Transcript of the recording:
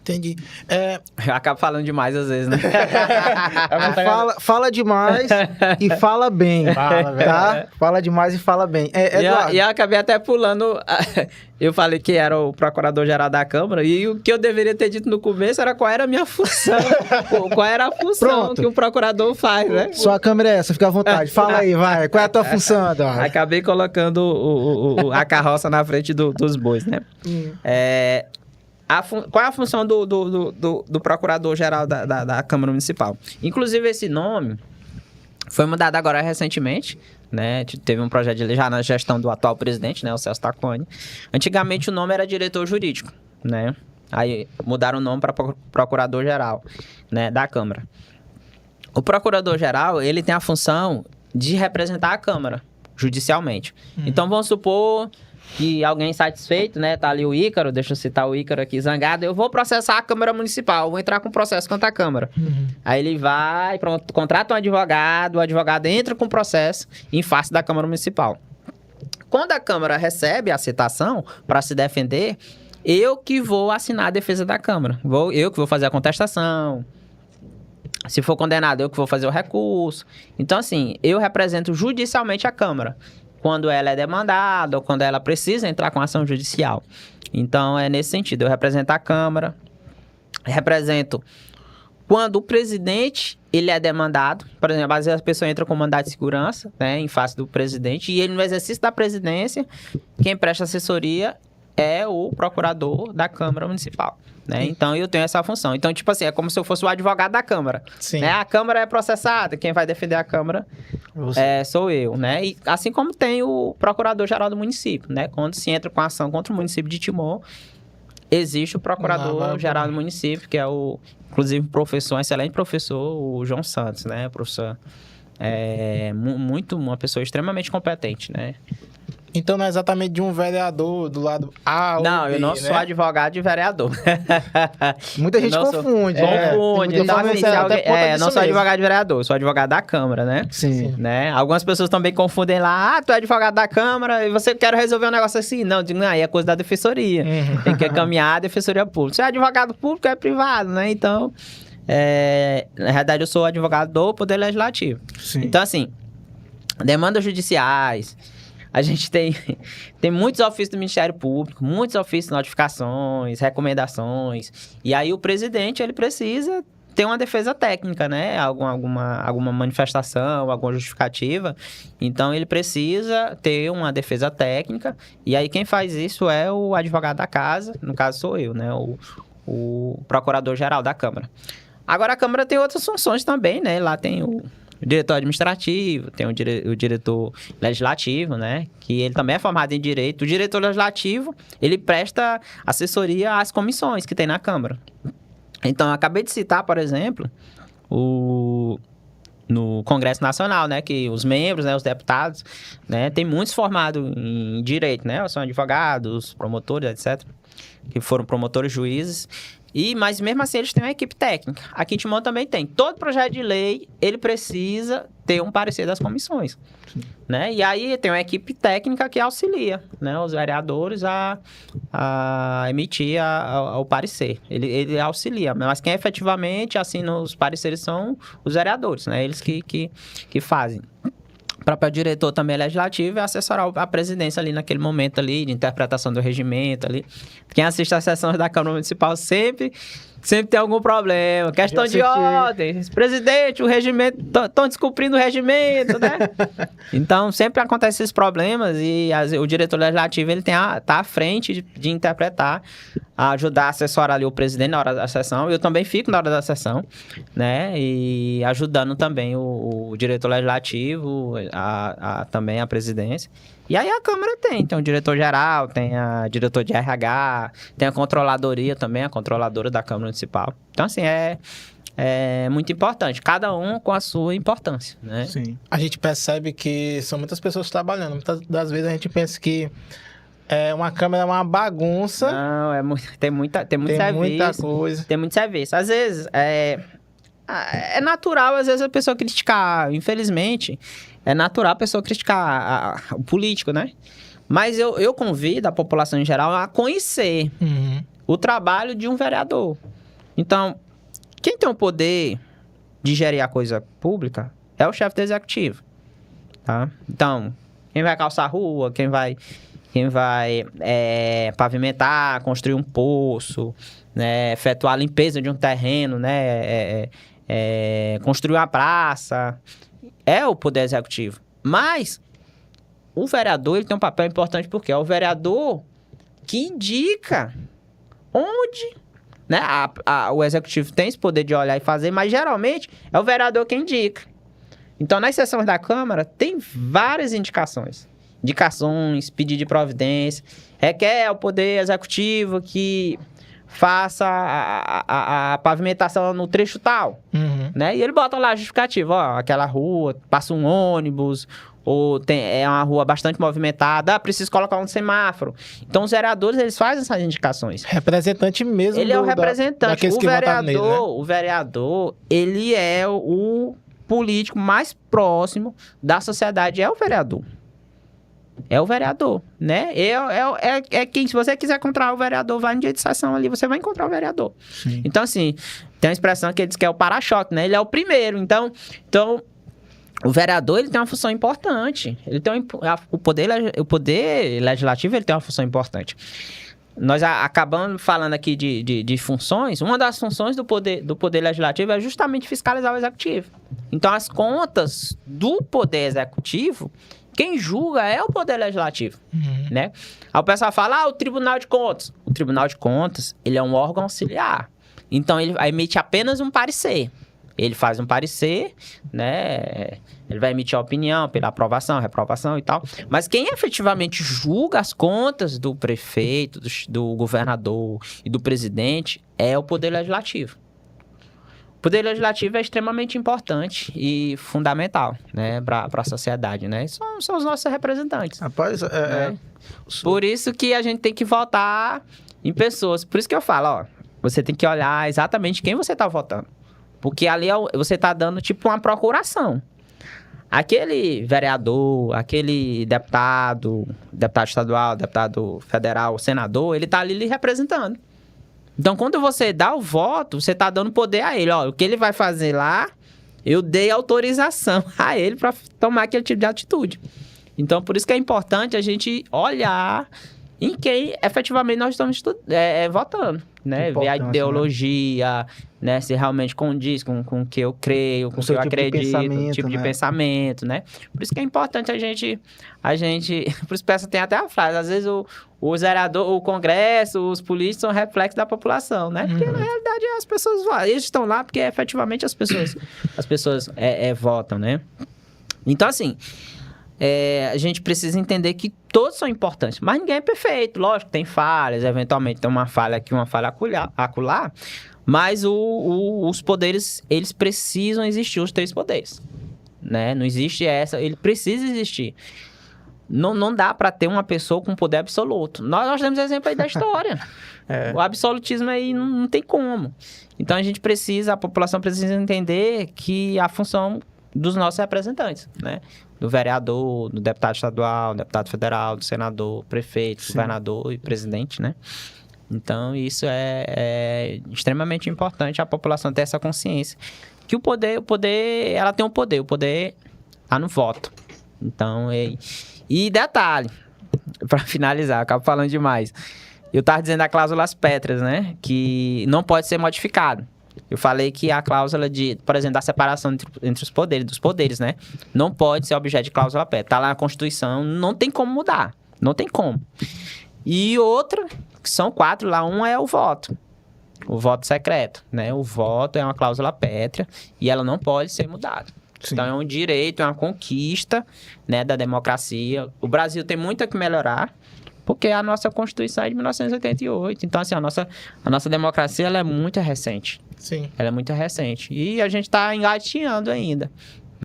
Entendi. Eu acabo falando demais às vezes, né? Fala demais e fala bem. Fala, velho. Tá? Fala demais e fala bem. Eduardo. E eu acabei até pulando. Eu falei que era o procurador-geral da Câmara, e o que eu deveria ter dito no começo era qual era a minha função. Qual era a função Pronto. que um procurador faz, né? Sua câmera é essa, fica à vontade. Fala aí, vai. Qual é a tua função, Eduardo? Acabei colocando a carroça na frente dos bois, né? Qual é a função do procurador-geral da Câmara Municipal? Inclusive, esse nome foi mudado agora recentemente, né? Teve um projeto de lei já na gestão do atual presidente, né? O Celso Tacconi. Antigamente, o nome era diretor jurídico, né? Aí mudaram o nome para procurador-geral, né? Da Câmara. O procurador-geral, ele tem a função de representar a Câmara judicialmente. Então, vamos supor que alguém insatisfeito, né? Tá ali o Ícaro, deixa eu citar o Ícaro aqui, zangado. Eu vou processar a Câmara Municipal, vou entrar com processo contra a Câmara. Aí ele vai, pronto, contrata um advogado, o advogado entra com processo em face da Câmara Municipal. Quando a Câmara recebe a citação para se defender, eu que vou assinar a defesa da Câmara. Eu que vou fazer a contestação. Se for condenado, eu que vou fazer o recurso. Então, assim, eu represento judicialmente a Câmara quando ela é demandada ou quando ela precisa entrar com ação judicial. Então, é nesse sentido. Eu represento a Câmara, represento quando o presidente ele é demandado. Por exemplo, às vezes a pessoa entra com mandado de segurança, né, em face do presidente, e ele, no exercício da presidência, quem presta assessoria é o procurador da Câmara Municipal, né? Então, eu tenho essa função. Então, tipo assim, é como se eu fosse o advogado da Câmara. Sim. Né? A Câmara é processada, quem vai defender a Câmara sou eu, né? E assim como tem o Procurador-Geral do município, né? Quando se entra com ação contra o município de Timor, existe o Procurador-Geral do município, que é o, inclusive, um excelente professor, o João Santos, né? Professor, uma pessoa extremamente competente, né? Então não é exatamente de um vereador do lado A ou Não, B, eu não né? sou advogado de vereador. Muita gente confunde. Confunde. Tem muita Então, assim, gente- se alguém- disso não sou mesmo. advogado de vereador, sou advogado da Câmara, né? Sim. Né? Algumas pessoas também confundem lá, tu é advogado da Câmara e você quer resolver um negócio assim. Não, eu digo, não, aí é coisa da defensoria. Tem que caminhar a defensoria pública. Se é advogado público, é privado, né? Então, na verdade, eu sou advogado do Poder Legislativo. Sim. Então, assim, demandas judiciais, a gente tem muitos ofícios do Ministério Público, muitos ofícios, notificações, recomendações. E aí o presidente, ele precisa ter uma defesa técnica, né? Alguma manifestação, alguma justificativa. Então, ele precisa ter uma defesa técnica. E aí, quem faz isso é o advogado da casa, no caso sou eu, né? O procurador-geral da Câmara. Agora, a Câmara tem outras funções também, né? Lá tem o diretor administrativo, tem o diretor legislativo, né? Que ele também é formado em direito. O diretor legislativo, ele presta assessoria às comissões que tem na Câmara. Então, eu acabei de citar, por exemplo, no Congresso Nacional, né? Que os membros, né? Os deputados, né? Tem muitos formados em direito, né? São advogados, promotores, etc. Que foram promotores, juízes. Mas mesmo assim eles têm uma equipe técnica. Aqui em Timon também tem. Todo projeto de lei, ele precisa ter um parecer das comissões. Né? E aí tem uma equipe técnica que auxilia, né, os vereadores a emitir o parecer. Ele auxilia, mas quem efetivamente assina os pareceres são os vereadores, né? Eles que fazem. O próprio diretor também é legislativo e assessorar a presidência ali naquele momento ali, de interpretação do regimento ali. Quem assiste às sessões da Câmara Municipal sempre tem algum problema. Questão de ordem. Presidente, o regimento... Estão descumprindo o regimento, né? Então, sempre acontecem esses problemas e o diretor legislativo, ele tá à frente de interpretar, ajudar a assessorar ali o presidente na hora da sessão. Eu também fico na hora da sessão, né? E ajudando também o diretor legislativo, também a presidência. E aí a Câmara tem o diretor-geral, tem a diretor de RH, tem a controladoria também, a controladora da Câmara Municipal. Então, assim, é muito importante, cada um com a sua importância, né? Sim. A gente percebe que são muitas pessoas trabalhando. Muitas das vezes a gente pensa que uma Câmara é uma bagunça. Não, tem muito serviço. Muita coisa. Tem muito serviço. Às vezes, é natural, às vezes, a pessoa criticar. Infelizmente, é natural a pessoa criticar o político, né? Mas eu convido a população em geral a conhecer o trabalho de um vereador. Então, quem tem o poder de gerir a coisa pública é o chefe do executivo, tá? Então, quem vai calçar a rua, quem vai pavimentar, construir um poço, né, efetuar a limpeza de um terreno, né, construir uma praça, é o poder executivo. Mas o vereador ele tem um papel importante porque é o vereador que indica onde, né, o executivo tem esse poder de olhar e fazer, mas geralmente é o vereador que indica. Então, nas sessões da Câmara, tem várias indicações, pedido de providência, requer o poder executivo que faça a pavimentação no trecho tal, né? E ele bota lá a justificativa, ó, aquela rua, passa um ônibus, ou é uma rua bastante movimentada, precisa colocar um semáforo. Então, os vereadores, eles fazem essas indicações. Representante mesmo. Ele é o representante. O vereador, ele é o político mais próximo da sociedade, é o vereador. É o vereador, né? É quem, se você quiser encontrar o vereador, vai no dia de sessão ali, você vai encontrar o vereador. Sim. Então, assim, tem uma expressão que ele diz que é o para-choque, né? Ele é o primeiro. Então o vereador, ele tem uma função importante. Ele tem o poder legislativo, ele tem uma função importante. Nós acabamos falando aqui de funções. Uma das funções do poder legislativo é justamente fiscalizar o executivo. Então, as contas do poder executivo, quem julga é o poder legislativo, né? Aí o pessoal fala, o Tribunal de Contas. O Tribunal de Contas, ele é um órgão auxiliar. Então, ele emite apenas um parecer. Ele faz um parecer, né? Ele vai emitir a opinião pela aprovação, reprovação e tal. Mas quem efetivamente julga as contas do prefeito, do governador e do presidente é o poder legislativo. O poder legislativo é extremamente importante e fundamental, né, para a sociedade, né? São os nossos representantes. Rapaz, né? Por isso que a gente tem que votar em pessoas. Por isso que eu falo, ó, você tem que olhar exatamente quem você está votando. Porque ali você está dando tipo uma procuração. Aquele vereador, aquele deputado estadual, deputado federal, senador, ele está ali lhe representando. Então, quando você dá o voto, você está dando poder a ele. Ó, o que ele vai fazer lá, eu dei autorização a ele para tomar aquele tipo de atitude. Então, por isso que é importante a gente olhar em quem efetivamente nós estamos votando, né? Ver a ideologia, né? Se realmente condiz com o que eu creio, com o que eu acredito, tipo de pensamento, né? Por isso que é importante a gente... Por isso que tem até a frase, às vezes o vereador, o Congresso, os políticos são reflexos da população, né? Porque na realidade as pessoas eles estão lá porque efetivamente as pessoas votam, né? Então, assim... a gente precisa entender que todos são importantes, mas ninguém é perfeito, lógico, tem falhas, eventualmente tem uma falha aqui, uma falha acolá, mas os poderes, eles precisam existir, os três poderes, né? Não existe ele precisa existir. Não dá para ter uma pessoa com poder absoluto. Nós temos exemplo aí da história. O absolutismo aí não tem como. Então a população precisa entender que a função dos nossos representantes, né? Do vereador, do deputado estadual, do deputado federal, do senador, prefeito, governador e presidente, né? Então, isso é extremamente importante a população ter essa consciência. Que o poder, ela tem o poder tá no voto. Então, e detalhe, para finalizar, eu acabo falando demais. Eu estava dizendo a cláusulas pétreas, né? Que não pode ser modificado. Eu falei que a cláusula por exemplo, da separação entre os poderes, dos poderes, né? Não pode ser objeto de cláusula pétrea. Tá lá na Constituição, não tem como mudar. Não tem como. E outra, que são 4 lá, um é o voto. O voto secreto, né? O voto é uma cláusula pétrea e ela não pode ser mudada. Sim. Então, é um direito, é uma conquista, né, da democracia. O Brasil tem muito a que melhorar, porque a nossa Constituição é de 1988. Então, assim, a nossa democracia ela é muito recente. Sim. Ela é muito recente. E a gente está engatinhando ainda,